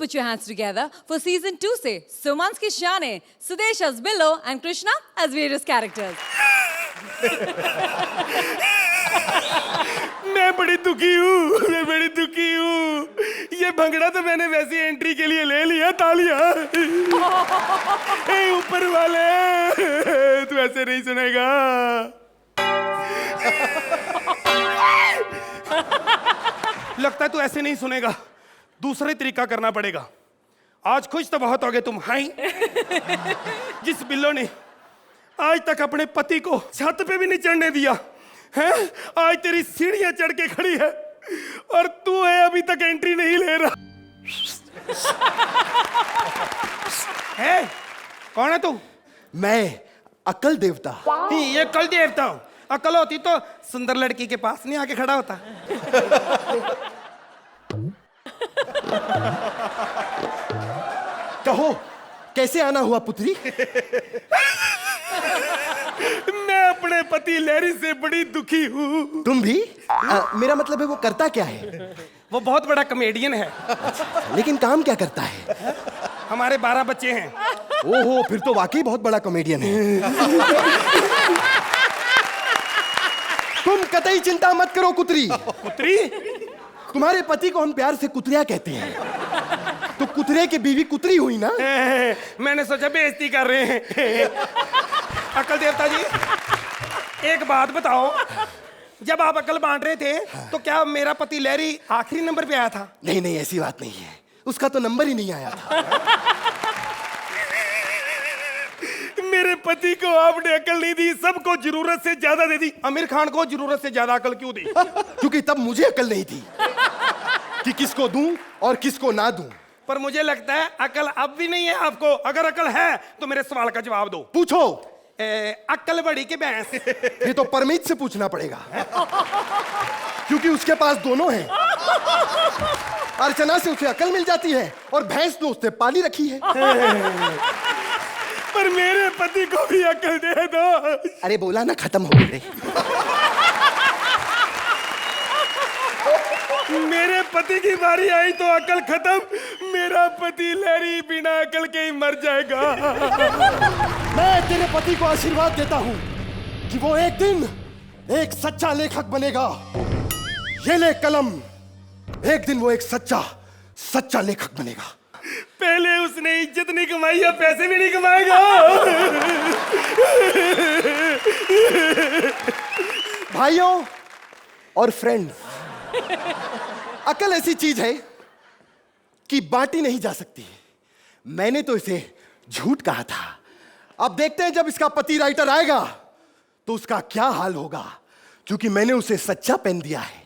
put your hands together for season 2 से Sumans की शाने, Sudesh as Billo and Krishna as various characters. मैं बड़ी दुखी हूँ। ये भंगड़ा तो मैंने वैसी एंट्री के लिए ले लिया, तालियां। ए ऊपर वाले, तू ऐसे नहीं सुनेगा। लगता है तू ऐसे नहीं सुनेगा, दूसरे तरीका करना पड़ेगा। आज खुश तो बहुत हो गए तुम, हाई। जिस बिल्लो ने आज तक अपने पति को छत पे भी नहीं चढ़ने दिया है, आज तेरी सीढ़ियां चढ़ के खड़ी है और तू है अभी तक एंट्री नहीं ले रहा है। कौन है तू? मैं अकल देवता। ये कल देवता हूं। अकल होती तो सुंदर लड़की के पास नहीं आके खड़ा होता। कहो कैसे आना हुआ पुत्री? मैं अपने पति लहरी से बड़ी दुखी हूँ। तुम भी? मेरा मतलब है वो करता क्या है? वो बहुत बड़ा कॉमेडियन है। लेकिन काम क्या करता है? हमारे 12 बच्चे हैं। ओहो, फिर तो वाकई बहुत बड़ा कॉमेडियन है। तुम कतई चिंता मत करो कुतरी। पुत्री? तुम्हारे पति को हम प्यार से कुतरिया कहते हैं, तो कुतरे की बीवी कुतरी हुई ना। मैंने सोचा बेइज्जती कर रहे हैं। अकल देवता जी, एक बात बताओ, जब आप अकल बांट रहे थे तो क्या मेरा पति लहरी आखिरी नंबर पे आया था? नहीं नहीं, ऐसी बात नहीं है, उसका तो नंबर ही नहीं आया था। मेरे पति को आपने अकल नहीं दी, सबको जरूरत से ज्यादा दे दी। आमिर खान को जरूरत से ज्यादा अकल क्यों दी? क्योंकि तब मुझे अकल नहीं थी कि किसको दूं और किसको ना दूं। पर मुझे लगता है अकल अब भी नहीं है आपको। अगर अकल है तो मेरे सवाल का जवाब दो। पूछो। अक्ल बड़ी के भैंस? ये तो परमीत से पूछना पड़ेगा, क्योंकि उसके पास दोनों हैं। अर्चना से उसे अकल मिल जाती है और भैंस तो उसने पाली रखी है। पर मेरे पति को भी अकल दे दो। अरे बोला ना, खत्म हो गए। मेरे पति की बारी आई तो अकल खत्म। मेरा पति लहरी बिना अकल के ही मर जाएगा। मैं तेरे पति को आशीर्वाद देता हूं कि वो एक दिन एक सच्चा लेखक बनेगा। ये ले कलम, एक दिन वो एक सच्चा लेखक बनेगा। पहले उसने इज्जत नहीं कमाई, अब पैसे भी नहीं कमाएगा। भाइयों और फ्रेंड्स, अकल ऐसी चीज है कि बांटी नहीं जा सकती। मैंने तो इसे झूठ कहा था। अब देखते हैं जब इसका पति राइटर आएगा तो उसका क्या हाल होगा, क्योंकि मैंने उसे सच्चा पेन दिया है।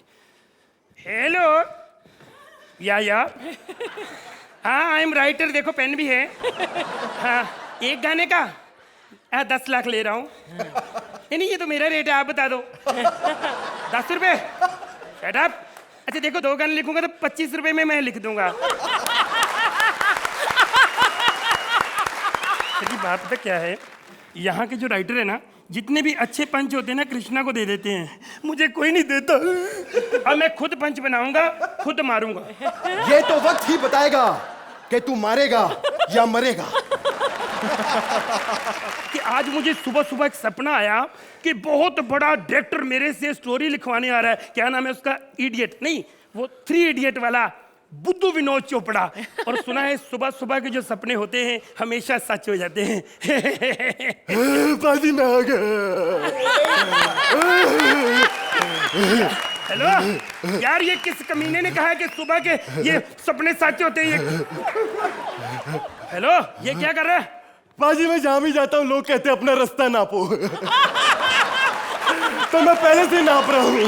हेलो या हाँ, आई एम राइटर। देखो पेन भी है। हाँ, एक गाने का 10 लाख ले रहा हूँ। नहीं, ये तो मेरा रेट है, आप बता दो। 10 रुपए? Shut up. अच्छा देखो, 2 गाने लिखूंगा तो 25 रुपए में मैं लिख दूंगा। बात पता क्या है, यहाँ के जो राइटर है ना, जितने भी अच्छे पंच होते हैं ना, कृष्णा को दे देते हैं, मुझे कोई नहीं देता। अब मैं खुद पंच बनाऊंगा, खुद मारूंगा। ये तो वक्त ही बताएगा कि तू मारेगा या मरेगा। कि आज मुझे सुबह सुबह एक सपना आया कि बहुत बड़ा डायरेक्टर मेरे से स्टोरी लिखवाने आ रहा है। क्या नाम है उसका? इडियट नहीं, वो 3 इडियट वाला, बुद्धू विनोद चोपड़ा। और सुना है सुबह सुबह के जो सपने होते हैं हमेशा सच हो जाते हैं। बाजी में आ गया। हेलो यार, ये किस कमीने ने कहा है कि सुबह के ये सपने सच होते हैं? हेलो, ये क्या कर रहा है? बाजी में जहां भी जाता हूँ लोग कहते हैं अपना रास्ता नापो। तो मैं पहले से नाप रहा हूँ।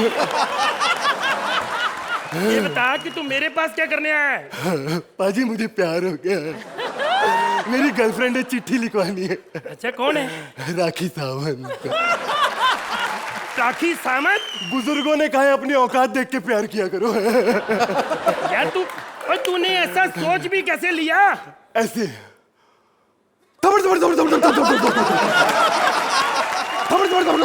ये बता कि तू मेरे पास क्या करने आया है? पाजी मुझे प्यार हो गया। मेरी गर्लफ्रेंड ने चिट्ठी लिखवानी है। अच्छा, कौन है? राखी सावंत। राखी सावंत? बुजुर्गों ने कहा है अपनी औकात देख के प्यार किया करो। यार तूने ऐसा सोच भी कैसे लिया? ऐसे थपड़ थपड़ थपड़ थपड़ थपड़ थपड़ थपड़ थपड़ थपड़।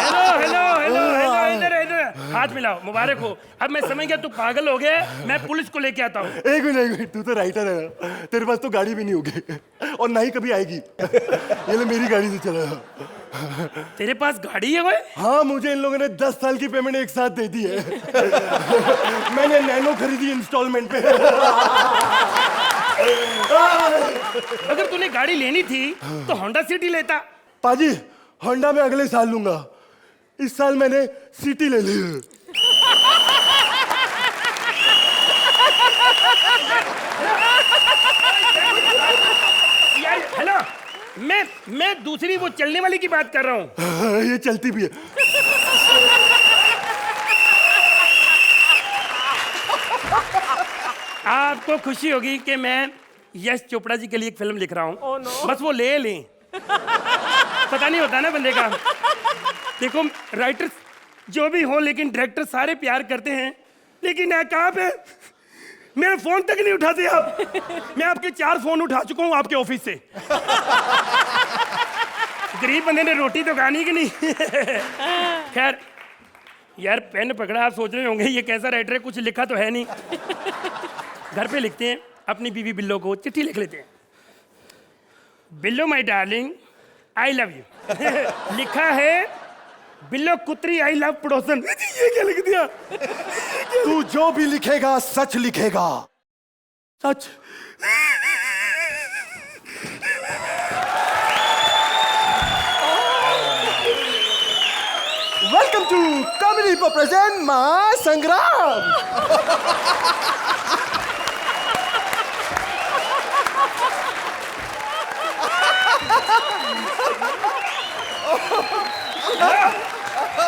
हेलो हेलो हेलो हेलो, इधर इधर हाथ मिलाओ, मुबारक हो। अब मैं समझ गया तू पागल हो गया, मैं पुलिस को लेके आता हूँ। एक मिनट, तू तो राइटर है ना, तेरे पास तो गाड़ी भी नहीं होगी और ना ही कभी आएगी। ये ले मेरी गाड़ी से चला। तेरे पास गाड़ी है कोई? हाँ, मुझे इन लोगों ने 10 साल की पेमेंट एक साथ दे दी है। मैंने नैनो खरीदी इंस्टॉलमेंट पे। अगर तूने गाड़ी लेनी थी तो होंडा सिटी लेता। पाजी, होंडा में अगले साल लूंगा, इस साल मैंने सिटी ले ली। यार हेलो, मैं दूसरी वो चलने वाली की बात कर रहा हूँ। ये चलती भी है। आपको खुशी होगी कि मैं यश चोपड़ा जी के लिए एक फिल्म लिख रहा हूँ। बस वो ले लें, पता नहीं होता ना बंदे का। देखो राइटर जो भी हो, लेकिन डायरेक्टर सारे प्यार करते हैं, लेकिन कहाँ पे मेरा फोन तक नहीं उठाते आप। मैं आपके 4 फोन उठा चुका हूँ आपके ऑफिस से। गरीब बंदे ने रोटी तो खानी कि नहीं। खैर यार, पेन पकड़ा, आप सोच रहे होंगे ये कैसा राइटर है, कुछ लिखा तो है नहीं। घर पे लिखते हैं, अपनी बीवी बिल्लो को चिट्ठी लिख लेते हैं। बिल्लो my darling, I love you. लिखा है बिल्लो कुतरी, आई लव पड़ोसन। ये क्या लिख दिया? तू जो भी लिखेगा सच लिखेगा। सच? वेलकम टू कॉमेडी पर प्रेजेंट मां संग्राम।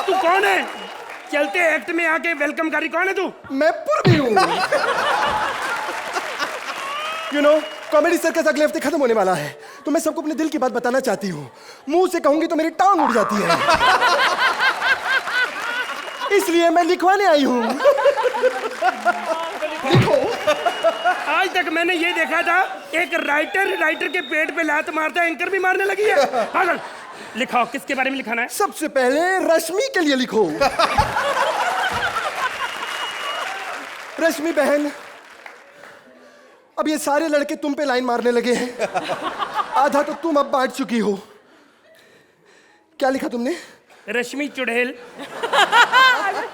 तू कौन है? चलते एक्ट में आके वेलकम करी, कौन है तू? मैं पूर्वी हूँ। यू नो, कॉमेडी सर्कस अगले हफ्ते खत्म होने वाला है, तो मैं सबको अपने दिल की बात बताना चाहती हूँ। मुंह से कहूंगी तो मेरी टांग उड़ जाती है, इसलिए मैं लिखवाने आई हूँ। लिखो। आज तक मैंने ये देखा था एक राइटर के पेट पे लात मारता है, एंकर भी मारने लगी है। पागल। लिखाओ, किसके बारे में लिखाना है? सबसे पहले रश्मि के लिए लिखो। रश्मि बहन, अब ये सारे लड़के तुम पे लाइन मारने लगे हैं, आधा तो तुम अब बांट चुकी हो। क्या लिखा तुमने? रश्मि चुड़ैल,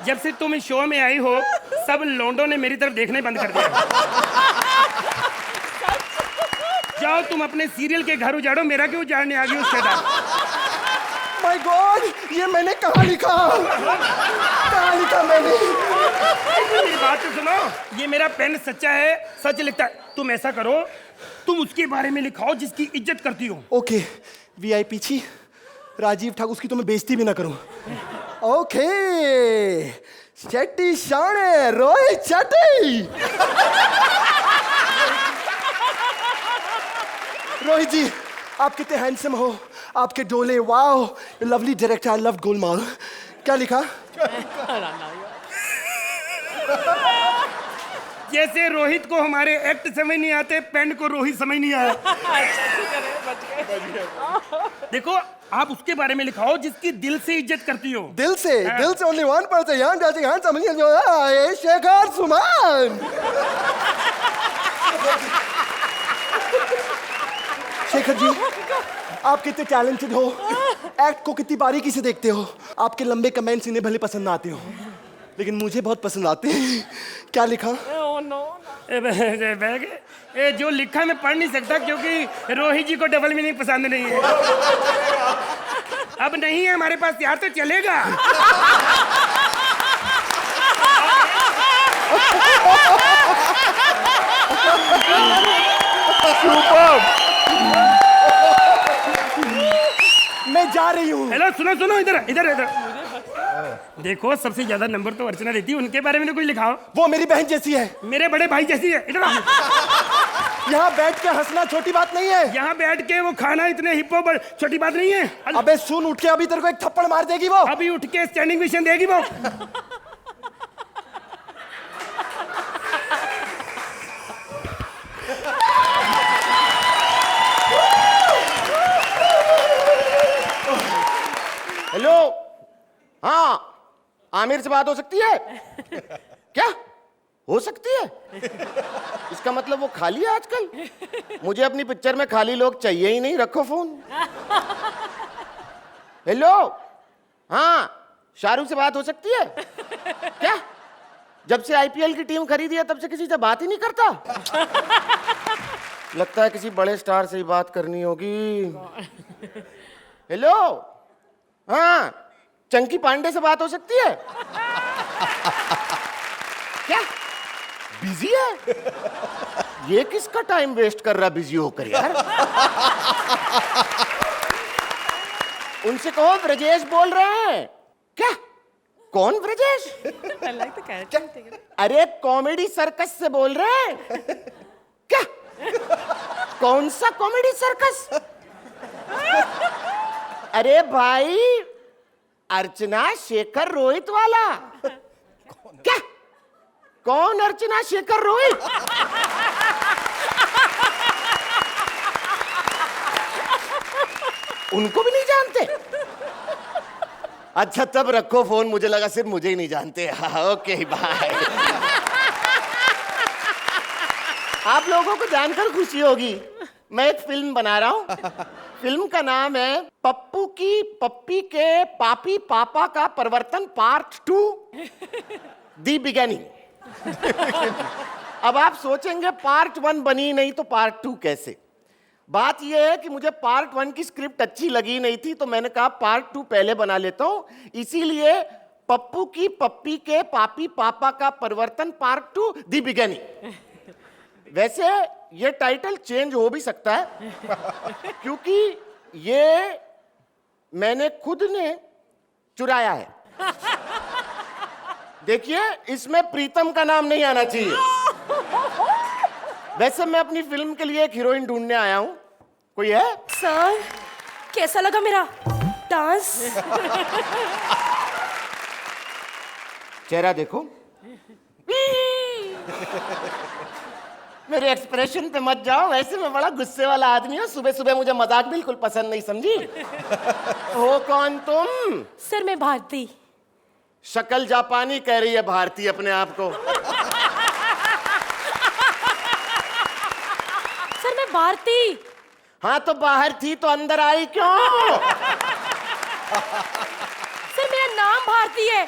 जब से तुम इस शो में आई हो सब लौंडों ने मेरी तरफ देखने बंद कर दिया। जाओ तुम अपने सीरियल के घर उजाड़ो, मेरा क्यों उजाड़ने आ गई हो? माय गॉड, ये मैंने कहाँ लिखा? कहाँ लिखा मैंने? मेरी बात तो सुनो, ये मेरा पेन सच्चा है, सच लिखता है। तुम ऐसा करो, तुम उसके बारे में लिखाओ जिसकी इज्जत करती हो। ओके, वीआईपी छी, राजीव ठाकुर, उसकी तो मैं बेइज्जती भी ना करूं। ओके, शेट्टी शाणे, रोहित शेट्टी। रोहित जी, आप कितने हैंडसम हो, आपके डोले, wow, lovely director, I love Golmaal. क्या लिखा? जैसे रोहित को हमारे एक्ट समझ नहीं आते, पेन को रोहित समझ नहीं आया। देखो, आप उसके बारे में लिखाओ जिसकी दिल से इज्जत करती हो। दिल से? दिल से ओनली वन पर्सन, यहाँ जाती यहाँ समझिए जो है शेखर सुमन। शेखर जी, आप कितने टैलेंटेड हो, एक्ट को कितनी बारीकी से देखते हो। आपके लंबे कमेंट्स इन्हें भले पसंद ना आते हो, लेकिन मुझे बहुत पसंद आते हैं। क्या लिखा? जो लिखा मैं पढ़ नहीं सकता क्योंकि रोहित जी को डबल मीनिंग पसंद नहीं है। अब नहीं है हमारे पास यार, तो चलेगा। मैं जा रही हूँ। हेलो, सुनो सुनो, इधर इधर इधर देखो, सबसे ज्यादा नंबर तो अर्चना देती है, उनके बारे में तो कुछ लिखाओ। वो मेरी बहन जैसी है, मेरे बड़े भाई जैसी है। इधर यहाँ बैठ के हंसना छोटी बात नहीं है। यहाँ बैठ के वो खाना इतने हिप्पो पर छोटी बात नहीं है। अबे सुन, उठ के अभी तेरे को एक थप्पड़ मार देगी वो। अभी उठ के स्टैंडिंग मिशन देगी वो। हेलो, हाँ आमिर से बात हो सकती है? क्या हो सकती है? इसका मतलब वो खाली है आजकल। मुझे अपनी पिक्चर में खाली लोग चाहिए ही नहीं, रखो फोन। हेलो, हाँ शाहरुख से बात हो सकती है क्या? जब से आईपीएल की टीम खरीदी है तब से किसी से बात ही नहीं करता। लगता है किसी बड़े स्टार से ही बात करनी होगी। हेलो, हाँ चंकी पांडे से बात हो सकती है क्या? बिजी है? ये किसका टाइम वेस्ट कर रहा बिजी होकर यार? उनसे कहो ब्रजेश बोल रहे हैं क्या? कौन ब्रजेश? अरे कॉमेडी सर्कस से बोल रहे हैं क्या? कौन सा कॉमेडी सर्कस? अरे भाई अर्चना शेखर रोहित वाला। क्या? कौन अर्चना शेखर रोहित? उनको भी नहीं जानते? अच्छा तब रखो फोन, मुझे लगा सिर्फ मुझे ही नहीं जानते। हाँ, ओके बाय। आप लोगों को जानकर खुशी होगी, मैं एक फिल्म बना रहा हूं। फिल्म का नाम है पप्पू की पप्पी के पापी पापा का परिवर्तन पार्ट 2 दी बिगेनिंग। अब आप सोचेंगे पार्ट 1 बनी नहीं तो पार्ट 2 कैसे? बात यह है कि मुझे पार्ट 1 की स्क्रिप्ट अच्छी लगी नहीं थी, तो मैंने कहा पार्ट 2 पहले बना लेता हूं। इसीलिए पप्पू की पप्पी के पापी पापा का परिवर्तन पार्ट 2 दी बिगेनिंग। वैसे ये टाइटल चेंज हो भी सकता है क्योंकि ये मैंने खुद ने चुराया है। देखिए इसमें प्रीतम का नाम नहीं आना चाहिए। वैसे मैं अपनी फिल्म के लिए एक हीरोइन ढूंढने आया हूं, कोई है? सर कैसा लगा मेरा डांस? चेहरा देखो। मेरे एक्सप्रेशन पे मत जाओ, वैसे मैं बड़ा गुस्से वाला आदमी हूँ। सुबह सुबह मुझे मजाक बिल्कुल पसंद नहीं, समझी? हो कौन तुम? सर मैं भारती। शक्ल जापानी कह रही है भारती अपने आप को। सर मैं भारती। हाँ तो बाहर थी तो अंदर आई क्यों? सर मेरा नाम भारती है।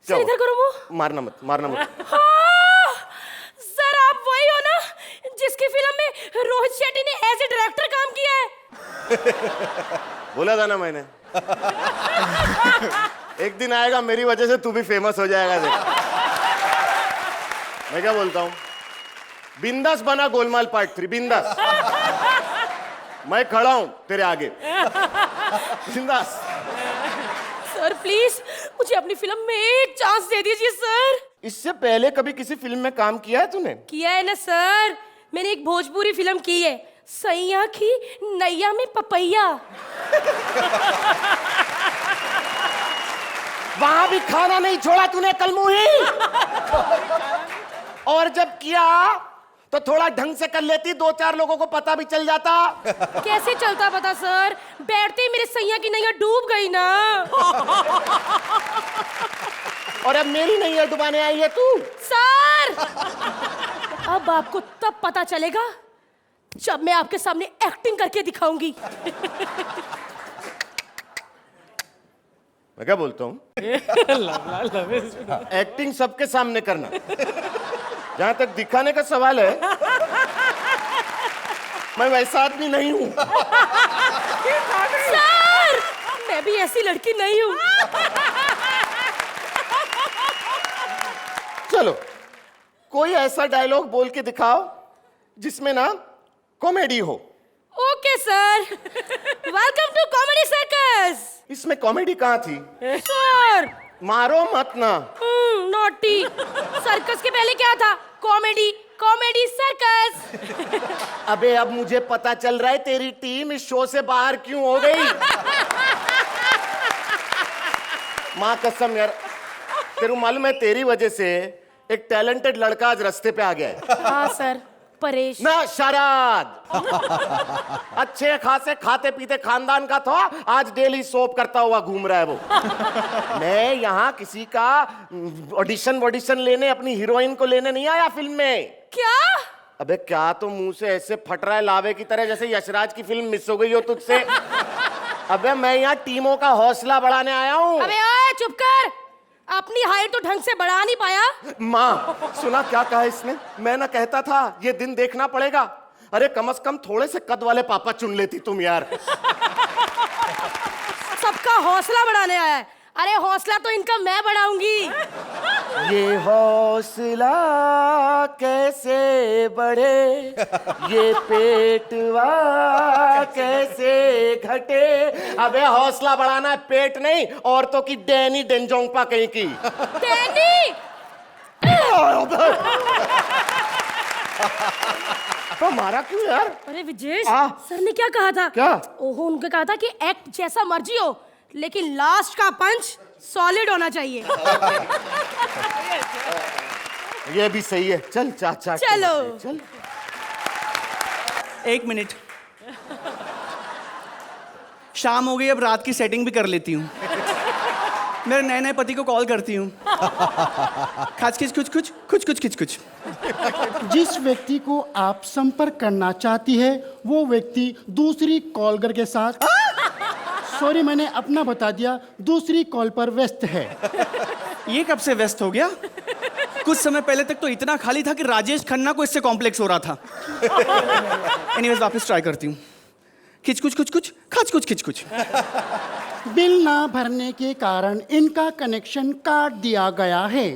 सर इधर करो मुंह। मारना मत, मारना मत। हाँ, सर आप वही हो ना जिसकी फिल्म में रोहित शेट्टी ने एज ए डायरेक्टर काम किया है? बोला था ना मैंने। एक दिन आएगा मेरी वजह से तू भी फेमस हो जाएगा। देख मैं क्या बोलता हूँ, बिंदास बना गोलमाल पार्ट 3, बिंदास। मैं खड़ा हूं तेरे आगे, बिंदास। सर प्लीज मुझे अपनी फिल्म में एक चांस दे दीजिए सर। इससे पहले कभी किसी फिल्म में काम किया है तूने? किया है ना सर, मैंने एक भोजपुरी फिल्म की है, सैया की नैया में पपैया। वहां भी खाना नहीं छोड़ा तूने कलमुही। और जब किया तो थोड़ा ढंग से कर लेती, 2-4 लोगों को पता भी चल जाता। कैसे चलता पता सर, बैठते ही मेरे सैया की नैया डूब गई ना। और अब मेरी नैया डुबाने आई है तू? सर अब आपको तब पता चलेगा जब मैं आपके सामने एक्टिंग करके दिखाऊंगी। मैं क्या बोलता हूँ, एक्टिंग सबके सामने करना। जहां तक दिखाने का सवाल है, मैं वैसा आदमी नहीं हूं। सर मैं भी ऐसी लड़की नहीं हूं। चलो कोई ऐसा डायलॉग बोल के दिखाओ जिसमें ना कॉमेडी हो। Okay sir, welcome to comedy circus. इसमें कॉमेडी कहाँ थी? सर मारो मत ना। नॉटी। सर्कस के पहले क्या था? Comedy, comedy circus. अबे अब मुझे पता चल रहा है तेरी टीम इस शो से बाहर क्यों हो गई। माँ कसम यार, तेरे को मालूम है तेरी वजह से एक टैलेंटेड लड़का आज रास्ते पे आ गया है। हाँ सर। परेश। ना शराद। अच्छे खासे खाते पीते खानदान का था, आज डेली सोप करता हुआ घूम रहा है वो। मैं यहाँ किसी का ऑडिशन लेने, अपनी हीरोइन को लेने नहीं आया फिल्म में। क्या? अबे क्या तो मुंह से ऐसे फट रहा है लावे की तरह, जैसे यशराज की फिल्म मिस हो गई हो तुझसे। अबे मैं यहाँ टीमों का हौसला बढ़ाने आया हूँ। अबे ओए चुप कर, अपनी हाइट तो ढंग से बढ़ा नहीं पाया। माँ सुना क्या कहा इसने? मैं ना कहता था ये दिन देखना पड़ेगा। अरे कम से कम थोड़े से कद वाले पापा चुन लेती तुम यार। सबका हौसला बढ़ाने आया है। अरे हौसला तो इनका मैं बढ़ाऊंगी। ये हौसला कैसे बढ़े, ये पेटवा कैसे घटे। अबे हौसला बढ़ाना है, पेट नहीं। औरतों की डैनी डेंजोंगपा कहीं की। डैनी! तो मारा क्यों यार? अरे विजेश, आ? सर ने क्या कहा था? क्या? ओहो, उनका कहा था कि एक्ट जैसा मर्जी हो, लेकिन लास्ट का पंच सॉलिड होना चाहिए। ये भी सही है। चल चाचा चलो। चल। 1 मिनट, शाम हो गई, अब रात की सेटिंग भी कर लेती हूँ। मेरे नए नए पति को कॉल करती हूँ। खाच खिच कुछ कुछ कुछ कुछ खिच कुछ। जिस व्यक्ति को आप संपर्क करना चाहती है वो व्यक्ति दूसरी कॉलर के साथ, सॉरी मैंने अपना बता दिया, दूसरी कॉल पर व्यस्त है। ये कब से व्यस्त हो गया? कुछ समय पहले तक तो इतना खाली था कि राजेश खन्ना को इससे कॉम्प्लेक्स हो रहा था। एनीवेज वापस ट्राई करती हूँ। खिच कुछ कुछ कुछ खाच कुछ खिच कुछ। बिल ना भरने के कारण इनका कनेक्शन काट दिया गया है।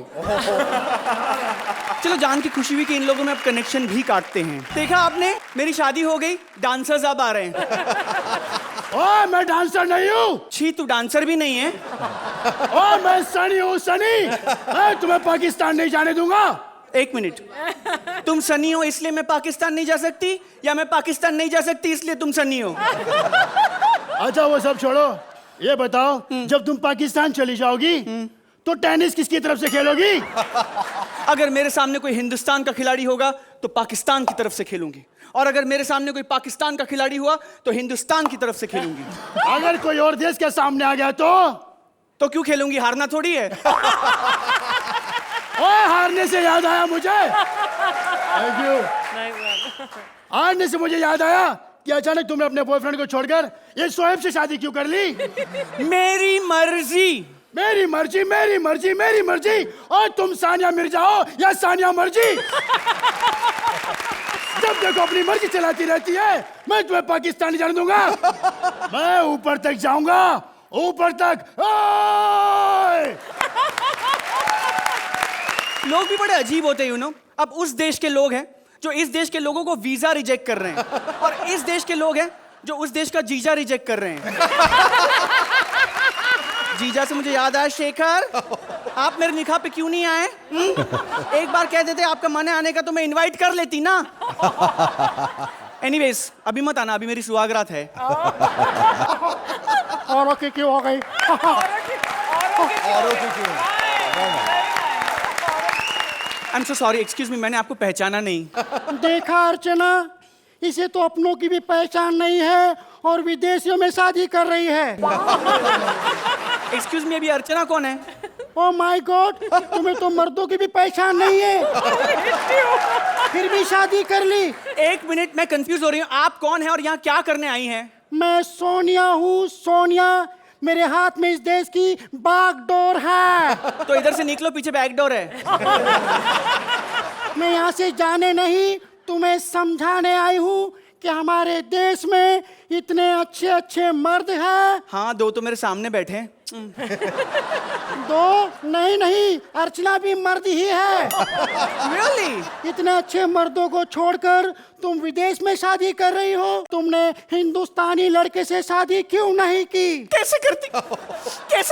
चलो जान की खुशी हुई कि इन लोगों में अब कनेक्शन भी काटते हैं। देखा आपने, मेरी शादी हो गई, डांसर्स अब आ रहे हैं। ओए मैं डांसर नहीं हूँ। छी, तू डांसर भी नहीं है। ओए मैं सनी हूँ, सनी। मैं तुम्हें पाकिस्तान नहीं जाने दूंगा। 1 मिनट, तुम सनी हो इसलिए मैं पाकिस्तान नहीं जा सकती, या मैं पाकिस्तान नहीं जा सकती इसलिए तुम सनी हो? अच्छा वो सब छोड़ो, ये बताओ जब तुम पाकिस्तान चली जाओगी तो टेनिस किसकी तरफ से खेलोगी? अगर मेरे सामने कोई हिंदुस्तान का खिलाड़ी होगा तो पाकिस्तान की तरफ से खेलूंगी, और अगर मेरे सामने कोई पाकिस्तान का खिलाड़ी हुआ तो हिंदुस्तान की तरफ से खेलूंगी। अगर कोई और देश के सामने आ गया तो क्यों खेलूंगी? हारना थोड़ी है। ओए हारने से याद आया मुझे। Thank you. हारने से मुझे याद आया कि अचानक तुमने अपने बॉयफ्रेंड को छोड़कर ये शोएब से शादी क्यों कर ली? मेरी मर्जी। मेरी मर्जी, मेरी मर्जी, मेरी मर्जी। और तुम सानिया मिर्जा हो या सानिया मर्जी। जब देखो अपनी मर्जी चलाती रहती है। मैं तुम्हें पाकिस्तान नहीं जाने दूंगा। मैं ऊपर तक जाऊंगा, ऊपर तक। ओए! लोग भी बड़े अजीब होते हैं, यू नो। अब उस देश के लोग हैं जो इस देश के लोगों को वीजा रिजेक्ट कर रहे हैं, और इस देश के लोग हैं जो उस देश का जीजा रिजेक्ट कर रहे हैं। जीजा से मुझे याद आया, शेखर आप मेरे निकाह पे क्यों नहीं आए? एक बार कह देते आपका मन है आने का तो मैं इनवाइट कर लेती ना। एनीवेज अभी मत आना, अभी मेरी सुहागरात है। और ओके क्यों हो गई? I am so sorry, excuse me, मैंने आपको पहचाना नहीं। देखा अर्चना, इसे तो अपनों की भी पहचान नहीं है और विदेशियों में शादी कर रही है। एक्सक्यूज मी, अभी अर्चना कौन है? ओ माय गॉड, तुम्हें तो मर्दों की भी पहचान नहीं है, फिर भी शादी कर ली। 1 मिनट, मैं कंफ्यूज हो रही हूँ, आप कौन है और यहाँ क्या करने आई हैं? मैं सोनिया हूँ, सोनिया। मेरे हाथ में इस देश की बागडोर है। तो इधर से निकलो, पीछे बैकडोर है। मैं यहाँ से जाने नहीं, तुम्हें समझाने आई हूँ कि हमारे देश में इतने अच्छे अच्छे मर्द हैं। हाँ, 2 तो मेरे सामने बैठे हैं। 2 नहीं नहीं, अर्चना भी मर्द ही है। Really? इतने अच्छे मर्दों को छोड़कर तुम विदेश में शादी कर रही हो। तुमने हिंदुस्तानी लड़के से शादी क्यों नहीं की? कैसे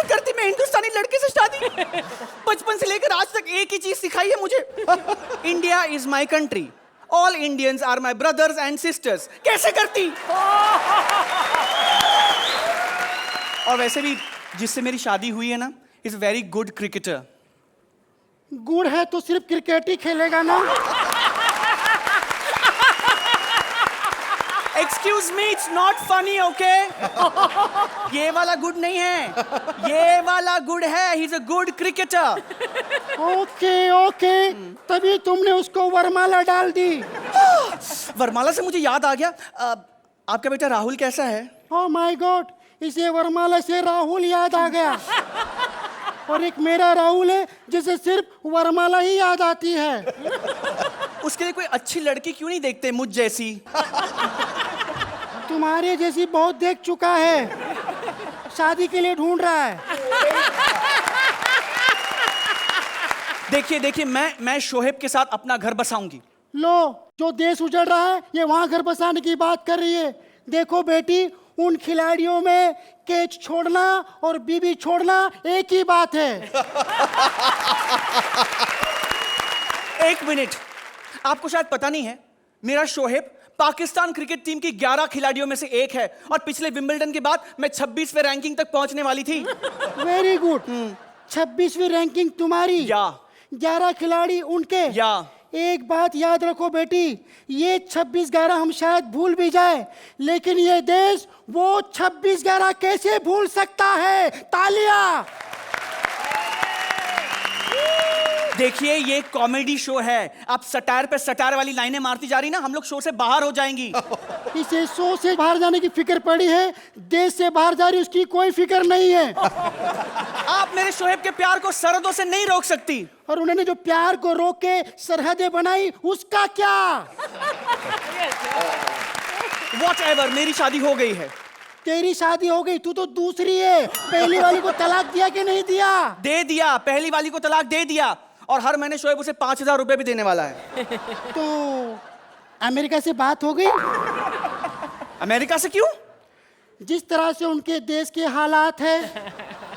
करती मैं हिंदुस्तानी लड़के से शादी? बचपन से लेकर आज तक एक ही चीज सिखाई है मुझे, India is my country, all Indians are my brothers and sisters. कैसे करती? और वैसे भी जिससे मेरी शादी हुई है ना, इज वेरी गुड क्रिकेटर। गुड़ है तो सिर्फ क्रिकेट ही खेलेगा ना। Excuse me, it's not funny, okay? ये वाला गुड नहीं है, ये वाला गुड है। He is a good cricketer. Okay okay, तभी तुमने उसको वरमाला डाल दी। वरमाला से मुझे याद आ गया, आपका बेटा राहुल कैसा है? ओह माय गॉड, इसे वरमाला से राहुल याद आ गया। और एक मेरा राहुल है जिसे सिर्फ वरमाला ही याद आती है। उसके लिए कोई अच्छी लड़की क्यों नहीं देखते मुझ जैसी? तुम्हारे जैसी बहुत देख चुका है, शादी के लिए ढूंढ रहा है। देखिए देखिए, मैं शोहेब के साथ अपना घर बसाऊंगी। लो, जो देश उजड़ रहा है ये वहां घर बसाने की बात कर रही है। देखो बेटी, उन खिलाड़ियों में कैच छोड़ना और बीबी छोड़ना एक ही बात है। एक मिनट, आपको शायद पता नहीं है, मेरा शोहेब पाकिस्तान क्रिकेट टीम की 11 खिलाड़ियों में से एक है और पिछले विंबलडन के बाद मैं 26वें रैंकिंग तक पहुंचने वाली थी। Very good. 26वीं रैंकिंग तुम्हारी, या 11 खिलाड़ी उनके। या एक बात याद रखो बेटी, ये 26-11 हम शायद भूल भी जाए, लेकिन ये देश वो 26-11 कैसे भूल सकता है? तालियां। देखिए, ये कॉमेडी शो है, आप सटायर पे सटायर वाली लाइनें मारती जा रही ना, हम लोग शो से बाहर हो जाएंगी। इसे शो से बाहर जाने की फिक्र पड़ी है, देश से बाहर जा रही उसकी कोई फिक्र नहीं है। आप मेरे शोहेब के प्यार को सरहदों से नहीं रोक सकती। और उन्होंने जो प्यार को रोक के सरहदें बनाई, उसका क्या? Whatever, मेरी शादी हो गई है। तेरी शादी हो गई, तू तो दूसरी है। पहली वाली को तलाक दिया कि नहीं दिया? दे दिया, पहली वाली को तलाक दे दिया और हर महीने शोएब उसे 5,000 रुपए भी देने वाला है। तो अमेरिका से बात हो गई? अमेरिका से क्यों? जिस तरह से उनके देश के हालात है,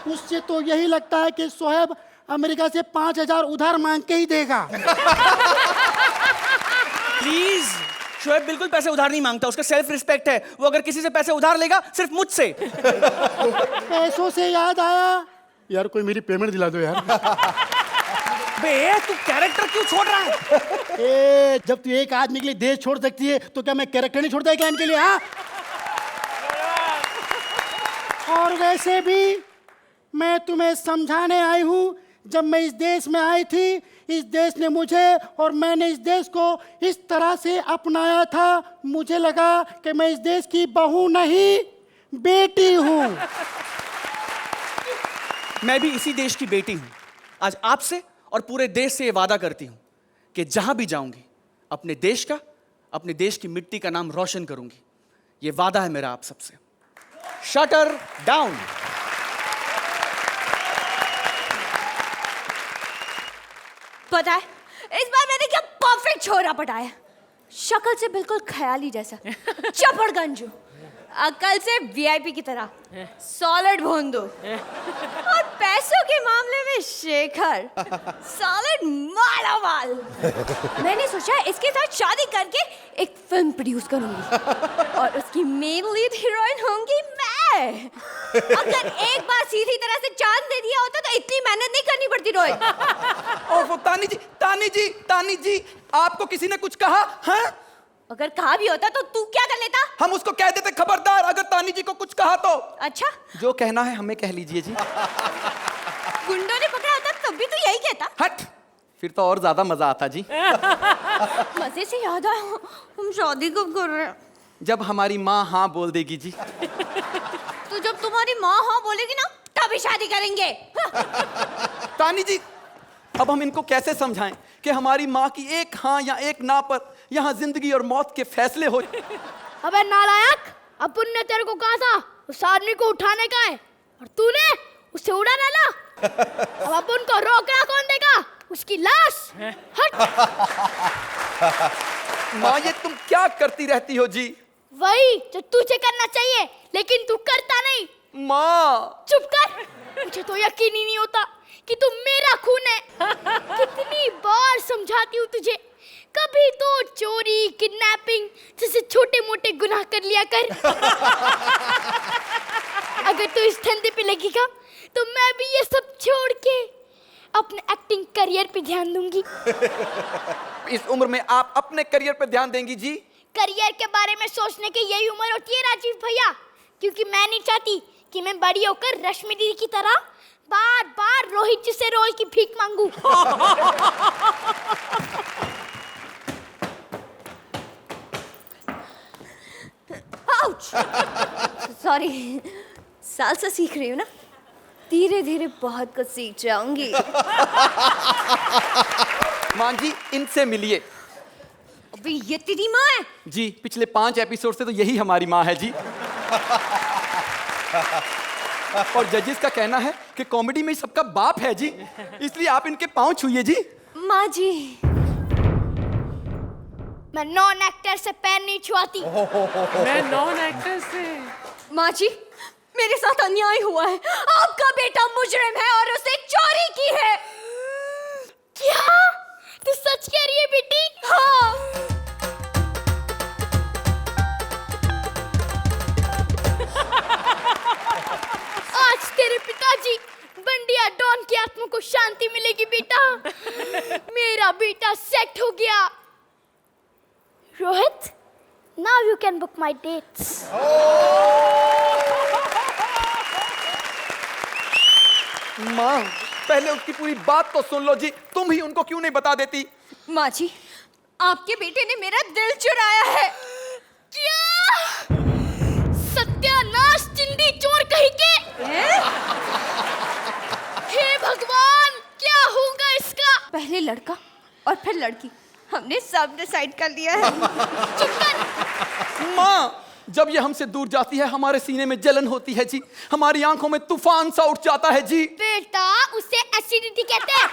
उससे तो यही लगता है कि शोएब अमेरिका से 5,000 उधार मांग के ही देगा। प्लीज, शोएब बिल्कुल पैसे उधार नहीं मांगता, उसका सेल्फ रिस्पेक्ट है। वो अगर किसी से पैसे उधार लेगा, सिर्फ मुझसे। पैसों से याद आया, यार कोई मेरी पेमेंट दिला दो यार। बे, तू कैरेक्टर क्यों छोड़ रहा है? ए, जब तू एक आदमी के लिए देश छोड़ सकती है, तो क्या मैं कैरेक्टर नहीं छोड़ता है क्या इनके लिए? हाँ। और वैसे भी मैं तुम्हें समझाने आई हूँ, जब मैं इस देश में आई थी, इस देश ने मुझे और मैंने इस देश को इस तरह से अपनाया था, मुझे लगा कि मैं इस देश की बहू नहीं, बेटी हूँ। मैं भी इसी देश की बेटी हूँ। आज आपसे और पूरे देश से ये वादा करती हूँ कि जहां भी जाऊंगी, अपने देश का, अपने देश की मिट्टी का नाम रोशन करूंगी। ये वादा है मेरा आप सबसे। Shutter down. पता है, इस बार मैंने क्या परफेक्ट छोरा पटाया। शक्ल से बिल्कुल ख्याली जैसा, चपड़गंजू, अकल से वीआईपी की तरह, सॉलिड भोंदू, और पैसों के मामले में शेखर, सॉलिड मालामाल। मैंने सोचा इसके साथ शादी करके एक फिल्म प्रोड्यूस करूंगी और उसकी मेन लीड हीरोइन होंगी मैं। अगर एक बार सीधी तरह से चांद दे दिया होता तो इतनी मेहनत नहीं करनी पड़ती रोहित। ओह तानी जी, तानी जी, तानी जी, आपको किसी ने कुछ कहा? हाँ? अगर कहा भी होता तो तू क्या कर लेता? हम उसको कह देते खबरदार अगर तानी जी को कुछ कहा तो। अच्छा, जो कहना है हमें कह लीजिए जी। गुंडों ने पकड़ा होता तब भी तू यही कहता? हट, फिर तो और ज्यादा मजा आता जी। मजे से याद आया, हम शादी कब कर रहे हैं? जब हमारी माँ हाँ बोल देगी जी। तो जब तुम्हारी माँ हाँ बोलेगी ना, तभी शादी करेंगे। तानी जी, अब हम इनको कैसे समझाएं कि हमारी माँ की एक हाँ या एक ना पर यहाँ जिंदगी और मौत के फैसले हो। अबे नालायक, अपुन ने तेरे को कहा था उस आदमी को उठाने का है और तूने उसे उड़ा डाला। अब अपुन को रोकना कौन देगा? उसकी लाश। हट। माँ, ये तुम क्या करती रहती हो जी? वही जो तुझे करना चाहिए, लेकिन तू करता नहीं। माँ चुप कर, मुझे तो यकीन ही नहीं होता कि तू मेरा खून है। कितनी बार समझाती हूँ तुझे, कभी तो चोरी, किडनैपिंग जैसे छोटे मोटे गुनाह कर लिया कर। अगर तू इस धंधे पे लगेगा तो मैं भी ये सब छोड़ के अपने एक्टिंग करियर पे ध्यान दूंगी। इस उम्र में आप अपने करियर पे ध्यान देंगी जी? करियर के बारे में सोचने की यही उम्र होती है राजीव भैया, क्योंकि मैं नहीं चाहती कि मैं बड़ी होकर रश्मि दीदी की तरह बार बार रोहित जी से रोल की भीख मांगू। सॉरी, सालसा सीख रही हूँ ना, धीरे धीरे बहुत कुछ सीख जाऊंगी। मां जी, इनसे मिलिए। अबे ये तेरी माँ है? जी, पिछले 5 एपिसोड से तो यही हमारी माँ है जी। और जजेस का कहना है कि कॉमेडी में सबका बाप है जी, इसलिए आप इनके पांव छूइए जी। माँ जी, मैं नॉन एक्टर से पैर नहीं छुआती। मैं नॉन एक्टर से। माँ जी, मेरे साथ अन्याय हुआ है। आपका बेटा मुजरिम है और उसने चोरी की है। क्या तू सच कह रही है बेटी? हाँ। आज तेरे पिताजी बंडिया डॉन की आत्मा को शांति मिलेगी बेटा। मेरा बेटा सेट हो गया। Rohit, now you can book my dates. माँ, पहले उसकी पूरी बात तो सुन लो जी, तुम ही उनको क्यों नहीं बता देती? माँ जी, आपके बेटे ने मेरा दिल चुराया है। क्या? सत्यानाश, चिंदी चोर कहीं के। हे भगवान, क्या होगा इसका? पहले लड़का और फिर लड़की, हमने सब डिसाइड कर लिया है। चुप कर। माँ, जब ये हमसे दूर जाती है हमारे सीने में जलन होती है जी, हमारी आंखों में तूफान सा उठ जाता है जी। बेटा, उसे एसिडिटी कहते हैं।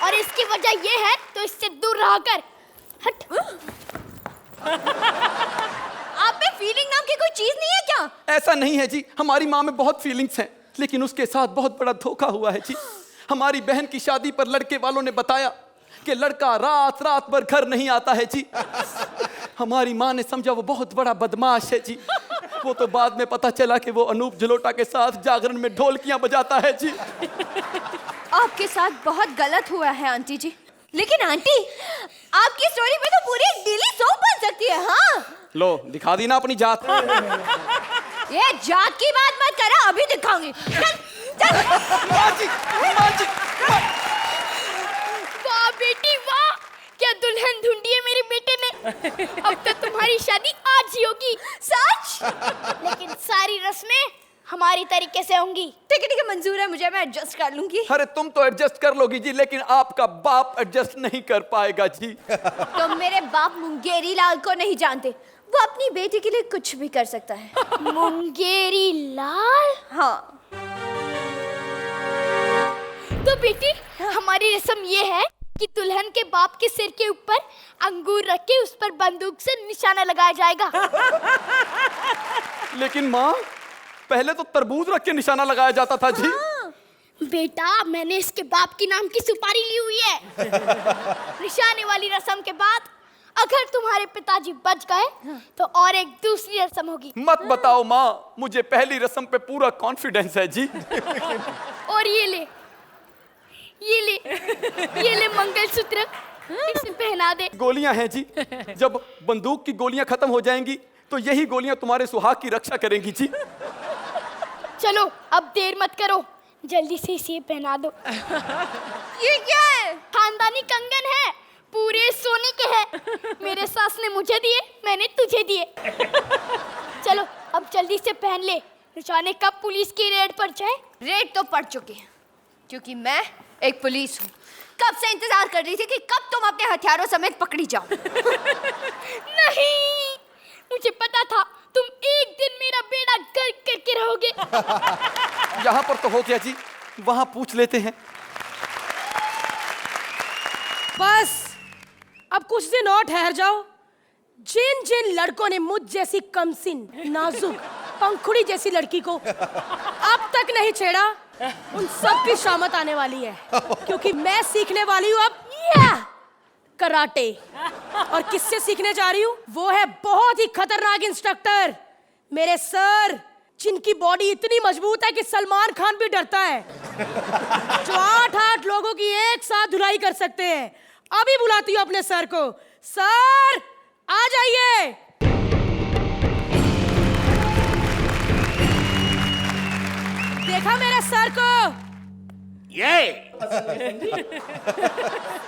और इसकी वजह ये है तो इससे दूर रहा कर। हट। आप में फीलिंग नाम की कोई चीज नहीं है क्या? ऐसा नहीं है जी, हमारी माँ में बहुत फीलिंग्स हैं, लेकिन उसके साथ बहुत बड़ा धोखा हुआ है जी। हमारी बहन की शादी पर लड़के वालों ने बताया कि लड़का रात रात भर घर नहीं आता है जी। हमारी माँ ने समझा वो बहुत बड़ा बदमाश है जी। वो तो बाद में पता चला कि वो अनूप जलोटा के साथ जागरण में ढोलकियां बजाता है जी। आपके साथ बहुत गलत हुआ है आंटी जी। लेकिन आंटी, आपकी स्टोरी में तो पूरी डेली सोप बन सकती है। हाँ, लो दिखा दी ना अपनी जात। ये जात की बात मत करो, अभी दिखाऊंगी। चल, चल। माँ जी, माँ जी। वाह बेटी वाह, क्या दुल्हन ढूंढी है मेरे बेटे ने। अब तो तुम्हारी शादी आज ही होगी। सच? लेकिन सारी रस्में हमारी तरीके से होंगी। ठीक है, मंजूर है मुझे, मैं एडजस्ट कर लूंगी। अरे तुम तो एडजस्ट कर लोगी जी, लेकिन आपका बाप एडजस्ट नहीं कर पाएगा जी। तुम मेरे बाप मुंगेरी लाल को नहीं जानते, वो अपनी बेटी के लिए कुछ भी कर सकता है। मुंगेरी लाल? हाँ। तो बेटी, हमारी रस्म ये है कि दुल्हन के बाप के सिर के ऊपर अंगूर रख के उस पर बंदूक से निशाना लगाया जाएगा। लेकिन माँ, पहले तो तरबूज रख के निशाना लगाया जाता था जी। हाँ। बेटा, मैंने इसके बाप की नाम की सुपारी ली हुई है। निशाने वाली रस्म के बाद अगर तुम्हारे पिताजी बच गए तो और एक दूसरी रस्म होगी। मत बताओ माँ, मुझे पहली रस्म पे पूरा कॉन्फिडेंस है जी। और ये ले मंगलसूत्र, इसे पहना दे। गोलियां हैं जी, जब बंदूक की गोलियां खत्म हो जाएंगी तो यही गोलियां तुम्हारे सुहाग की रक्षा करेंगी जी। चलो अब देर मत करो, जल्दी से इसे पहना दो। ये क्या है? खानदानी कंगन है, पूरे सोने के हैं। मेरे सास ने मुझे दिए, मैंने तुझे दिए। चलो अब जल्दी से पहन ले, न जाने कब पुलिस की रेड पर जाए। रेड तो पड़ चुकी है, क्योंकि मैं एक पुलिस हूँ। कब से इंतजार कर रही थी कि कब तुम अपने हथियारों समेत पकड़ी जाओ। नहीं, मुझे पता था तुम एक दिन मेरा बेड़ा गर्क करके रहोगे। यहाँ पर तो हो गया जी, वहाँ पूछ लेते हैं। बस अब कुछ दिन और ठहर जाओ। जिन जिन लड़कों ने मुझ जैसी कमसिन, नाजुक, पंखुड़ी जैसी लड़की को अब तक नहीं छेड़ा, उन सब की शामत आने वाली है, क्योंकि मैं सीखने वाली हूँ अब कराटे। और किससे सीखने जा रही हूँ? वो है बहुत ही खतरनाक इंस्ट्रक्टर, मेरे सर, जिनकी बॉडी इतनी मजबूत है कि सलमान खान भी डरता है, जो 8-8 लोगों की एक साथ धुलाई कर सकते हैं। अभी बुलाती हूँ अपने सर को। सर आ जाइए। देखा मेरे सर को? ये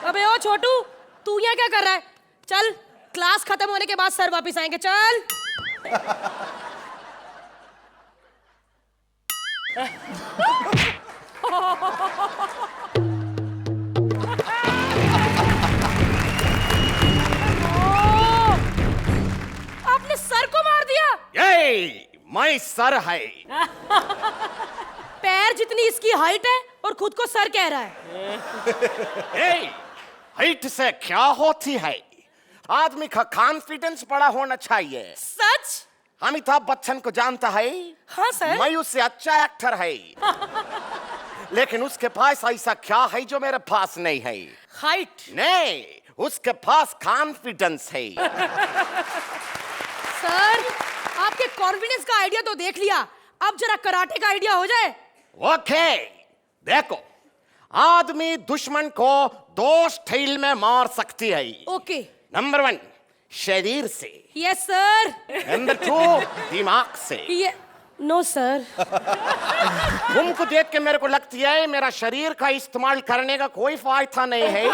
अबे ओ छोटू, तू यहाँ क्या कर रहा है? चल, क्लास खत्म होने के बाद सर वापस आएंगे, चल। आपने सर को मार दिया? ये मैं सर है। पैर जितनी इसकी हाइट है और खुद को सर कह रहा है। हाइट से क्या होती है? आदमी का कॉन्फिडेंस बड़ा होना चाहिए। सच? अमिताभ बच्चन को जानता है? हाँ सर। मैं उससे अच्छा एक्टर है। लेकिन उसके पास ऐसा क्या है जो मेरे पास नहीं है? हाइट? नहीं, उसके पास कॉन्फिडेंस है। सर, आपके कॉन्फिडेंस का आइडिया तो देख लिया, अब जरा कराटे का आइडिया हो जाए। ओके, देखो, आदमी दुश्मन को 2 स्टाइल में मार सकती है। ओके। नंबर 1 शरीर से, यस सर। नंबर 2 दिमाग से। ये नो सर। तुमको देख के मेरे को लगती है मेरा शरीर का इस्तेमाल करने का कोई फायदा नहीं है।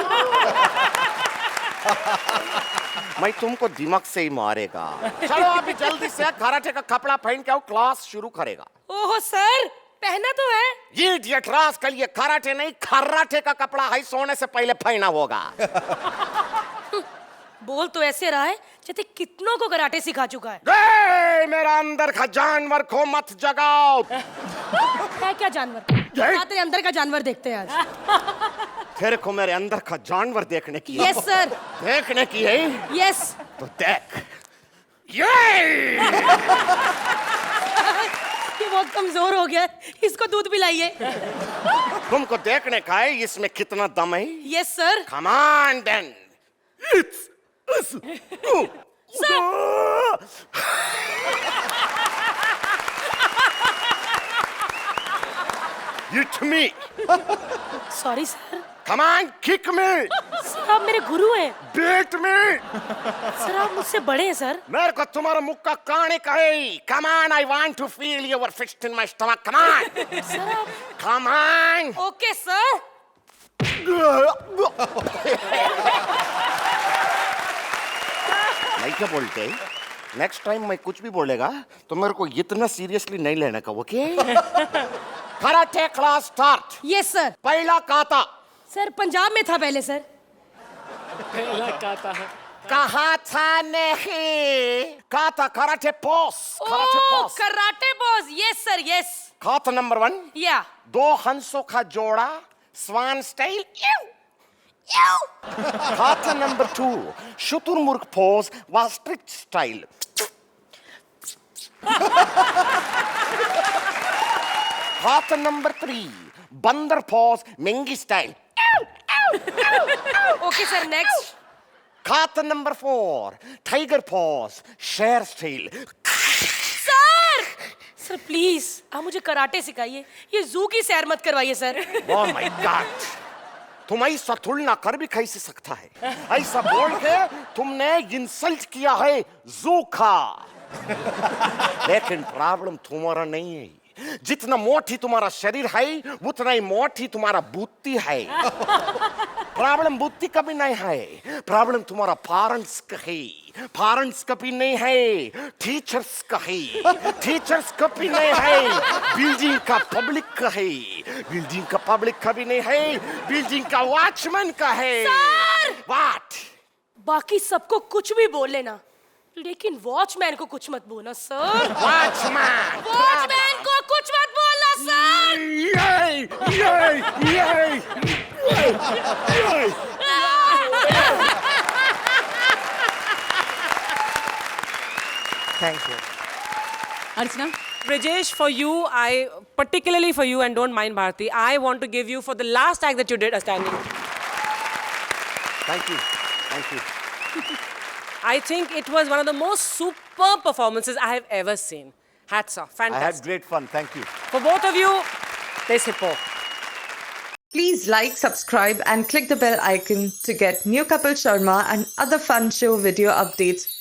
मैं तुमको दिमाग से ही मारेगा। चलो अभी जल्दी से कराटे का कपड़ा पहन के आओ, क्लास शुरू करेगा। ओहो सर, पहना तो है। ये इडियट रास्कल, ये कराटे नहीं कराटे का कपड़ा है, सोने से पहले पहना होगा। बोल तो ऐसे रहा है जैसे कितनों को कराटे सिखा चुका है। मेरा अंदर का जानवर को मत जगाओ। है क्या जानवर? तेरे अंदर का जानवर देखते हैं आज। तेरे को मेरे अंदर का जानवर देखने की? Yes sir. देखने की है? यस। तो देख। ये बहुत कमजोर हो गया, इसको दूध पिलाइए। तुमको देखने का है इसमें कितना दम है? Yes sir. Come on then. Hit me. Sorry sir. Come on, kick me. Sir आप मेरे गुरु हैं। Beat me. सर आप मुझसे बड़े हैं सर। मेरे को तुम्हारा मुक्का काने का है। Come on, I want to feel your fist in my stomach. Come on. Sir आप। Come on. Okay sir. नहीं क्या बोलते? नेक्स्ट टाइम मैं कुछ भी बोलेगा तो मेरे को इतना सीरियसली नहीं लेने का, okay? Karate class start. Yes sir. पहला काता। सर पंजाब में था पहले सर। कहा था नहीं? काता karate pose. Karate pose. Karate pose. Yes sir yes. काता नंबर 1। या 2 हंसों का जोड़ा, स्वान स्टाइल। काता नंबर 2 शुतुरमुर्ग pose, ostrich style. Kata number 3 बंदर pose, monkey style. Okay sir next. Kata number 4 tiger pose, शेर स्टाइल। सर सर प्लीज आप मुझे karate सिखाइए, ये जू की सैर मत करवाइए सर। ओह माय गॉड, तुम ऐसा तुलना कर भी कैसे सकता है? ऐसा बोल के तुमने इंसल्ट किया है जू का। लेकिन प्रॉब्लम तुम्हारा नहीं है। जितना मोटी तुम्हारा शरीर है उतना ही मोटी तुम्हारा बुद्धि है। प्रॉब्लम बुद्धि का भी नहीं है, प्रॉब्लम तुम्हारा पेरेंट्स का है। पेरेंट्स का भी नहीं है, टीचर्स का है। टीचर्स का भी नहीं है, बिल्डिंग का पब्लिक का है। बिल्डिंग का पब्लिक का भी नहीं है, बिल्डिंग का वॉचमैन का है। सर! व्हाट? बाकी सबको कुछ भी बोल लेना, लेकिन वॉचमैन को कुछ मत बोलना सर। वॉचमैन! वॉचमैन को कुछ मत बोलना sir. Thank you. Archana, Brajesh, for you, particularly for you, and don't mind Bharti, I want to give you for the last act that you did a standing. Thank you. Thank you. I think it was one of the most superb performances I have ever seen. Hats off, I had fantastic. great fun. Thank you. For both of you, there's hippo. Please like, subscribe, and click the bell icon to get new Kapil Sharma and other fun show video updates